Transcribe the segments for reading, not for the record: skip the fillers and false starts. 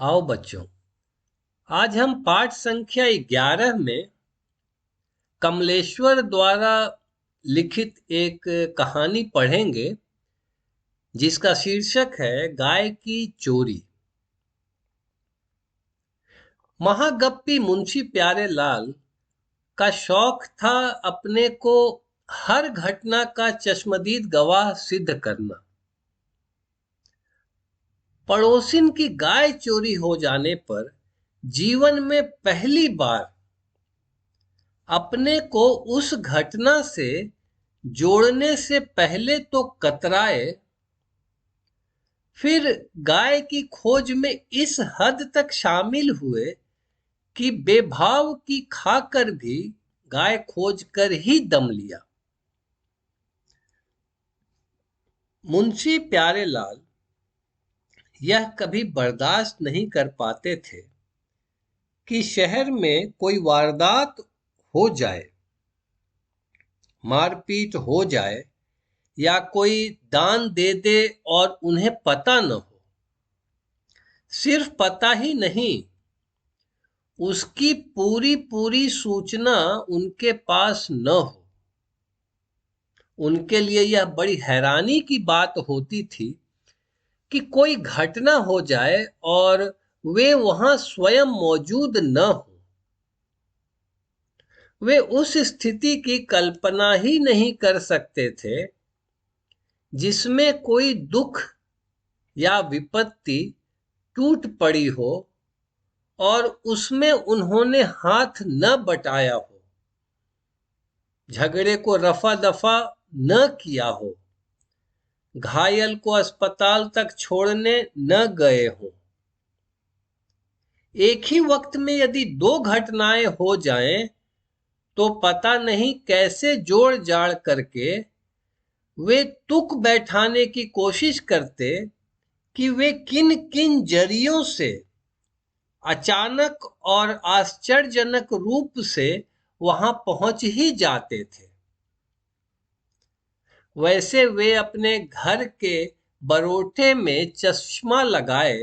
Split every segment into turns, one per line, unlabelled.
आओ बच्चों, आज हम पाठ संख्या 11 में कमलेश्वर द्वारा लिखित एक कहानी पढ़ेंगे जिसका शीर्षक है गाय की चोरी। महागप्पी मुंशी प्यारेलाल का शौक था अपने को हर घटना का चश्मदीद गवाह सिद्ध करना। पड़ोसिन की गाय चोरी हो जाने पर जीवन में पहली बार अपने को उस घटना से जोड़ने से पहले तो कतराए, फिर गाय की खोज में इस हद तक शामिल हुए कि बेभाव की खाकर भी गाय खोज कर ही दम लिया। मुंशी प्यारेलाल यह कभी बर्दाश्त नहीं कर पाते थे कि शहर में कोई वारदात हो जाए, मारपीट हो जाए या कोई दान दे दे और उन्हें पता न हो। सिर्फ पता ही नहीं, उसकी पूरी पूरी सूचना उनके पास न हो। उनके लिए यह बड़ी हैरानी की बात होती थी कि कोई घटना हो जाए और वे वहां स्वयं मौजूद न हो। वे उस स्थिति की कल्पना ही नहीं कर सकते थे जिसमें कोई दुख या विपत्ति टूट पड़ी हो और उसमें उन्होंने हाथ न बटाया हो, झगड़े को रफा दफा न किया हो, घायल को अस्पताल तक छोड़ने न गए हो। एक ही वक्त में यदि दो घटनाएं हो जाएं तो पता नहीं कैसे जोड़ जाड़ करके वे तुक बैठाने की कोशिश करते कि वे किन किन जरियों से अचानक और आश्चर्यजनक रूप से वहां पहुंच ही जाते थे। वैसे वे अपने घर के बरोठे में चश्मा लगाए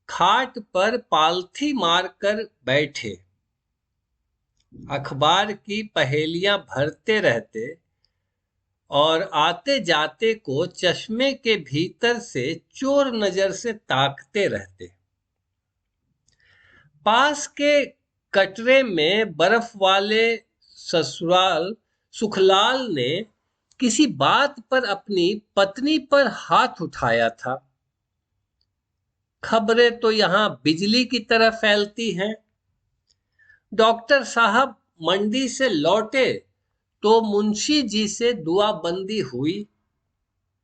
खाट पर पालथी मारकर बैठे, अखबार की पहेलियां भरते रहते और आते जाते को चश्मे के भीतर से चोर नजर से ताकते रहते। पास के कटरे में बर्फ वाले ससुराल सुखलाल ने किसी बात पर अपनी पत्नी पर हाथ उठाया था। खबरें तो यहां बिजली की तरह फैलती हैं। डॉक्टर साहब मंडी से लौटे तो मुंशी जी से दुआबंदी हुई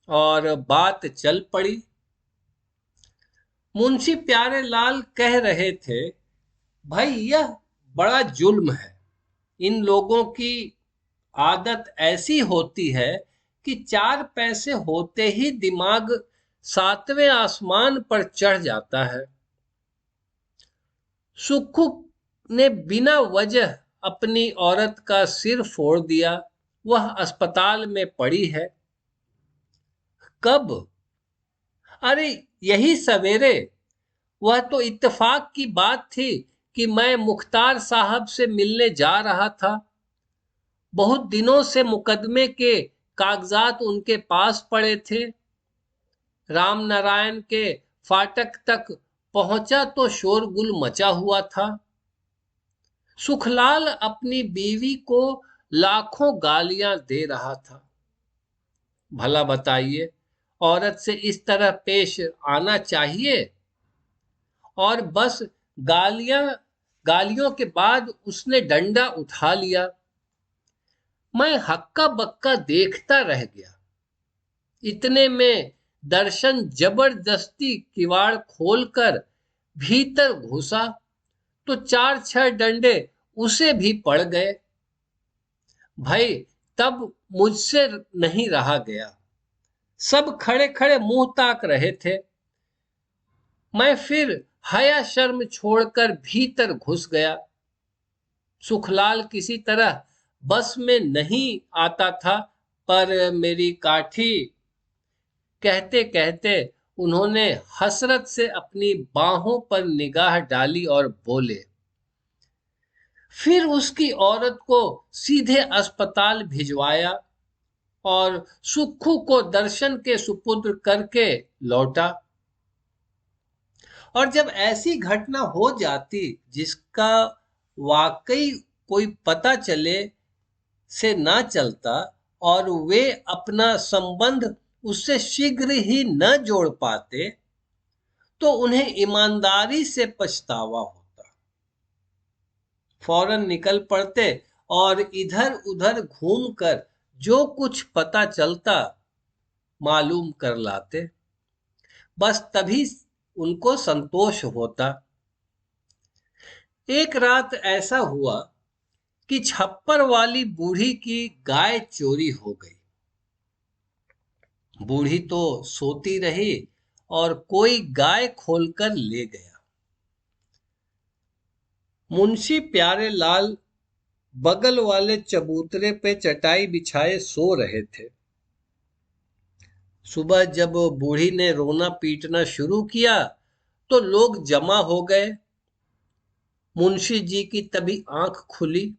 और बात चल पड़ी। मुंशी प्यारेलाल कह रहे थे, भाई यह बड़ा जुल्म है। इन लोगों की आदत ऐसी होती है कि 4 पैसे होते ही दिमाग 7वें आसमान पर चढ़ जाता है। सुक्खू ने बिना वजह अपनी औरत का सिर फोड़ दिया। वह अस्पताल में पड़ी है। कब? अरे यही सवेरे। वह तो इत्तेफाक की बात थी कि मैं मुख्तार साहब से मिलने जा रहा था। बहुत दिनों से मुकदमे के कागजात उनके पास पड़े थे। राम नारायण के फाटक तक पहुंचा तो शोरगुल मचा हुआ था। सुखलाल अपनी बीवी को लाखों गालियां दे रहा था। भला बताइए, औरत से इस तरह पेश आना चाहिए? और बस गालियां गालियों के बाद उसने डंडा उठा लिया। मैं हक्का बक्का देखता रह गया। इतने में दर्शन जबरदस्ती किवाड़ खोलकर भीतर घुसा तो 4-6 डंडे उसे भी पड़ गए। भाई तब मुझसे नहीं रहा गया। सब खड़े खड़े मुंह ताक रहे थे। मैं फिर हया शर्म छोड़कर भीतर घुस गया। सुखलाल किसी तरह बस में नहीं आता था, पर मेरी काठी कहते कहते उन्होंने हसरत से अपनी बाहों पर निगाह डाली और बोले। फिर उसकी औरत को सीधे अस्पताल भिजवाया और सुक्खू को दर्शन के सुपुर्द करके लौटा। और जब ऐसी घटना हो जाती जिसका वाकई कोई पता चले से ना चलता और वे अपना संबंध उससे शीघ्र ही न जोड़ पाते, तो उन्हें ईमानदारी से पछतावा होता। फौरन निकल पड़ते और इधर उधर घूमकर जो कुछ पता चलता मालूम कर लाते। बस तभी उनको संतोष होता। एक रात ऐसा हुआ कि छप्पर वाली बूढ़ी की गाय चोरी हो गई। बूढ़ी तो सोती रही और कोई गाय खोलकर ले गया। मुंशी प्यारे लाल बगल वाले चबूतरे पे चटाई बिछाए सो रहे थे। सुबह जब बूढ़ी ने रोना पीटना शुरू किया तो लोग जमा हो गए। मुंशी जी की तभी आंख खुली।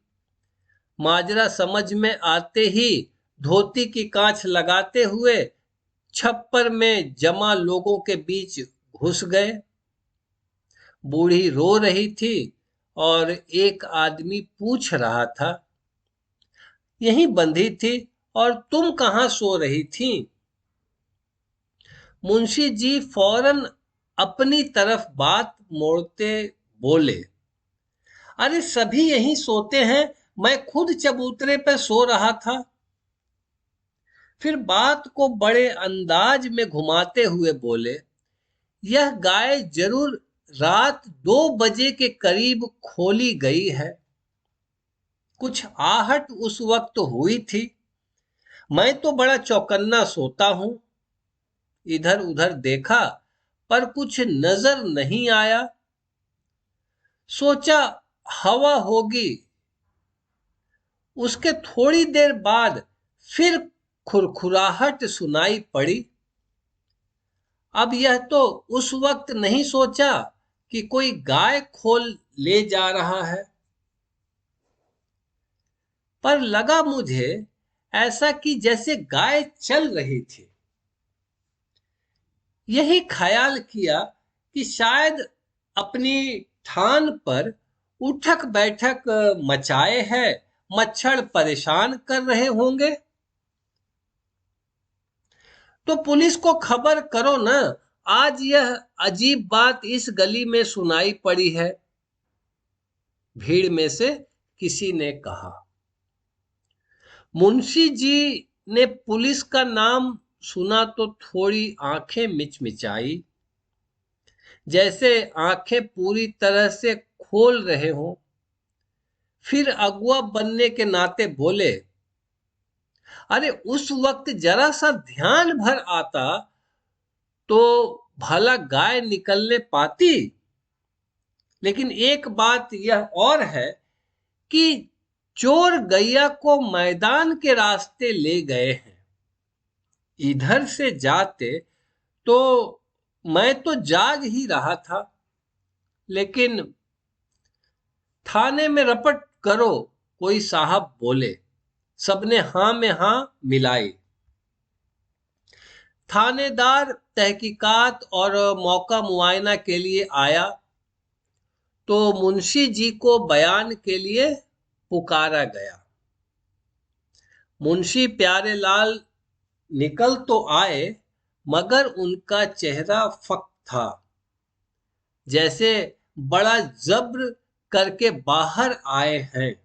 माजरा समझ में आते ही धोती की कांच लगाते हुए छप्पर में जमा लोगों के बीच घुस गए। बूढ़ी रो रही थी और एक आदमी पूछ रहा था, यहीं बंधी थी और तुम कहां सो रही थी? मुंशी जी फौरन अपनी तरफ बात मोड़ते बोले, अरे सभी यहीं सोते हैं, मैं खुद चबूतरे पे सो रहा था। फिर बात को बड़े अंदाज में घुमाते हुए बोले, यह गाय जरूर रात 2 बजे के करीब खोली गई है। कुछ आहट उस वक्त हुई थी। मैं तो बड़ा चौकन्ना सोता हूं। इधर उधर देखा पर कुछ नजर नहीं आया। सोचा हवा होगी। उसके थोड़ी देर बाद फिर खुरखुराहट सुनाई पड़ी। अब यह तो उस वक्त नहीं सोचा कि कोई गाय खोल ले जा रहा है, पर लगा मुझे ऐसा कि जैसे गाय चल रही थी। यही ख्याल किया कि शायद अपनी ठान पर उठक बैठक मचाए है, मच्छर परेशान कर रहे होंगे। तो पुलिस को खबर करो ना, आज यह अजीब बात इस गली में सुनाई पड़ी है। भीड़ में से किसी ने कहा। मुंशी जी ने पुलिस का नाम सुना तो थोड़ी आंखें मिचमिचाई, जैसे आंखें पूरी तरह से खोल रहे हों। फिर अगुआ बनने के नाते बोले, अरे उस वक्त जरा सा ध्यान भर आता तो भला गाय निकलने पाती। लेकिन एक बात यह और है कि चोर गैया को मैदान के रास्ते ले गए हैं। इधर से जाते तो मैं तो जाग ही रहा था, लेकिन थाने में रपट करो, कोई साहब बोले। सबने हां में हां मिलाई। थानेदार तहकीकात और मौका मुआयना के लिए आया तो मुंशी जी को बयान के लिए पुकारा गया। मुंशी प्यारे लाल निकल तो आए, मगर उनका चेहरा फक था, जैसे बड़ा जब्र करके बाहर आए हैं।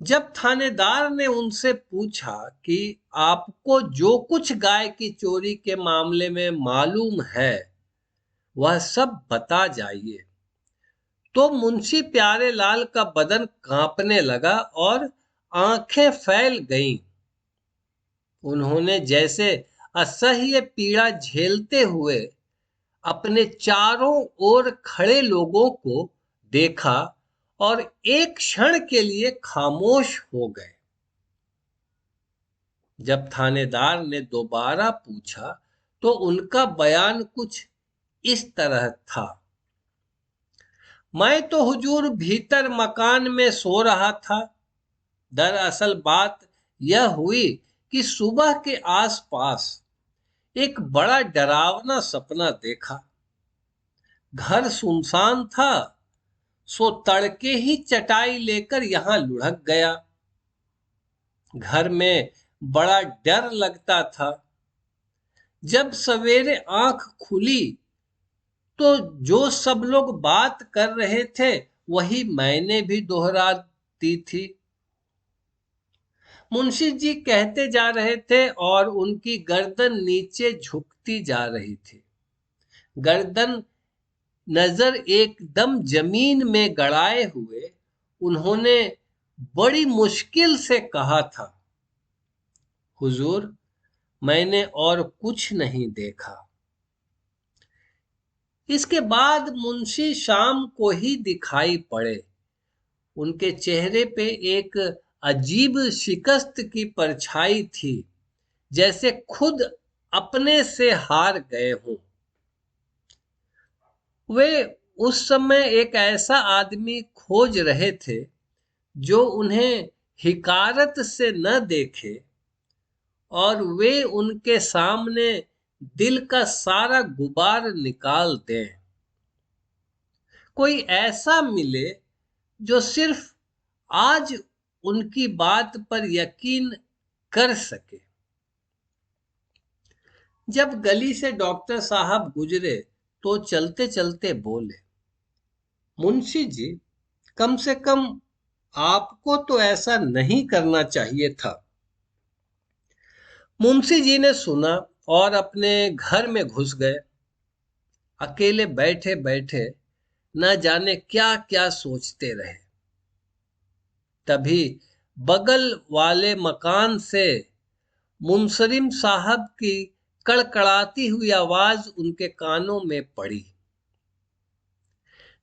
जब थानेदार ने उनसे पूछा कि आपको जो कुछ गाय की चोरी के मामले में मालूम है वह सब बता जाइए, तो मुंशी प्यारे लाल का बदन कांपने लगा और आंखें फैल गईं। उन्होंने जैसे असह्य पीड़ा झेलते हुए अपने चारों ओर खड़े लोगों को देखा और एक क्षण के लिए खामोश हो गए। जब थानेदार ने दोबारा पूछा तो उनका बयान कुछ इस तरह था। मैं तो हुजूर भीतर मकान में सो रहा था। दरअसल बात यह हुई कि सुबह के आसपास एक बड़ा डरावना सपना देखा। घर सुनसान था, सो तड़के ही चटाई लेकर यहां लुढ़क गया। घर में बड़ा डर लगता था। जब सवेरे आंख खुली तो जो सब लोग बात कर रहे थे वही मैंने भी दोहरा दी थी। मुंशी जी कहते जा रहे थे और उनकी गर्दन नीचे झुकती जा रही थी। गर्दन नजर एकदम जमीन में गड़ाए हुए उन्होंने बड़ी मुश्किल से कहा था, हुजूर मैंने और कुछ नहीं देखा। इसके बाद मुंशी शाम को ही दिखाई पड़े। उनके चेहरे पे एक अजीब शिकस्त की परछाई थी, जैसे खुद अपने से हार गए हों। वे उस समय एक ऐसा आदमी खोज रहे थे जो उन्हें हिकारत से न देखे और वे उनके सामने दिल का सारा गुबार निकाल दें। कोई ऐसा मिले जो सिर्फ आज उनकी बात पर यकीन कर सके। जब गली से डॉक्टर साहब गुजरे तो चलते चलते बोले, मुंशी जी कम से कम आपको तो ऐसा नहीं करना चाहिए था। मुंशी जी ने सुना और अपने घर में घुस गए। अकेले बैठे बैठे न जाने क्या क्या सोचते रहे। तभी बगल वाले मकान से मुंसरिम साहब की कड़कड़ाती हुई आवाज उनके कानों में पड़ी।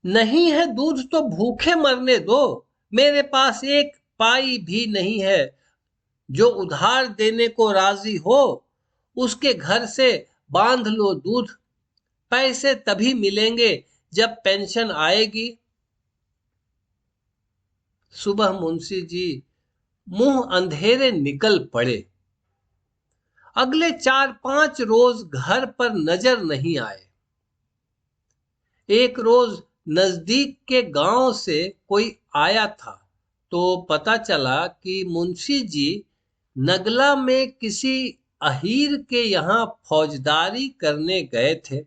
नहीं है दूध तो भूखे मरने दो, मेरे पास एक पाई भी नहीं है। जो उधार देने को राजी हो उसके घर से बांध लो दूध। पैसे तभी मिलेंगे जब पेंशन आएगी। सुबह मुंशी जी मुंह अंधेरे निकल पड़े। अगले 4-5 रोज घर पर नजर नहीं आए। एक रोज नजदीक के गांव से कोई आया था तो पता चला कि मुंशी जी नगला में किसी अहीर के यहां फौजदारी करने गए थे।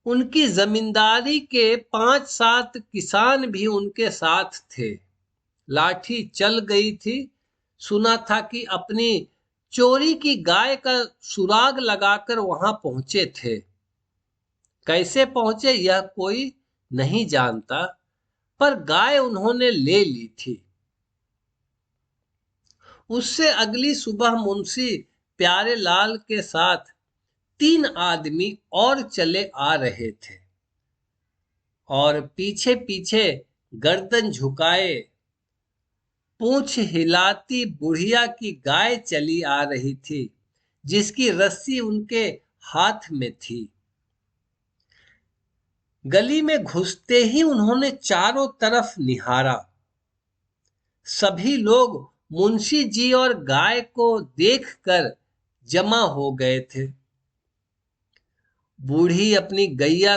उनकी जमींदारी के 5-7 किसान भी उनके साथ थे। लाठी चल गई थी। सुना था कि अपनी चोरी की गाय का सुराग लगाकर वहां पहुंचे थे। कैसे पहुंचे यह कोई नहीं जानता, पर गाय उन्होंने ले ली थी। उससे अगली सुबह मुंशी प्यारे लाल के साथ 3 आदमी और चले आ रहे थे और पीछे पीछे गर्दन झुकाए पूंछ हिलाती बुढ़िया की गाय चली आ रही थी, जिसकी रस्सी उनके हाथ में थी। गली में घुसते ही उन्होंने चारों तरफ निहारा। सभी लोग मुंशी जी और गाय को देखकर जमा हो गए थे। बूढ़ी अपनी गैया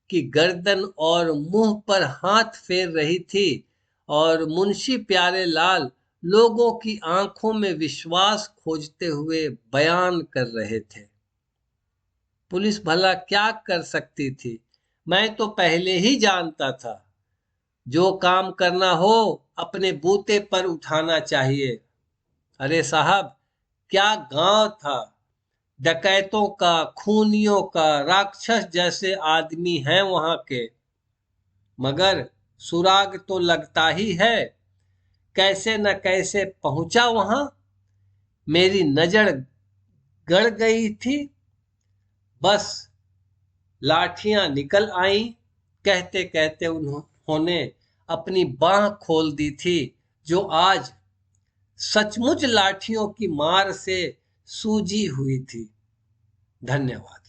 की गर्दन और मुंह पर हाथ फेर रही थी और मुंशी प्यारे लाल लोगों की आंखों में विश्वास खोजते हुए बयान कर रहे थे। पुलिस भला क्या कर सकती थी? मैं तो पहले ही जानता था, जो काम करना हो अपने बूते पर उठाना चाहिए। अरे साहब, क्या गांव था! डकैतों का, खूनियों का, राक्षस जैसे आदमी हैं वहां के, मगर सुराग तो लगता ही है। कैसे न कैसे पहुंचा वहां। मेरी नजर गड़ गई थी, बस लाठियां निकल आईं। कहते कहते उन्होंने अपनी बाह खोल दी थी, जो आज सचमुच लाठियों की मार से सूजी हुई थी। धन्यवाद।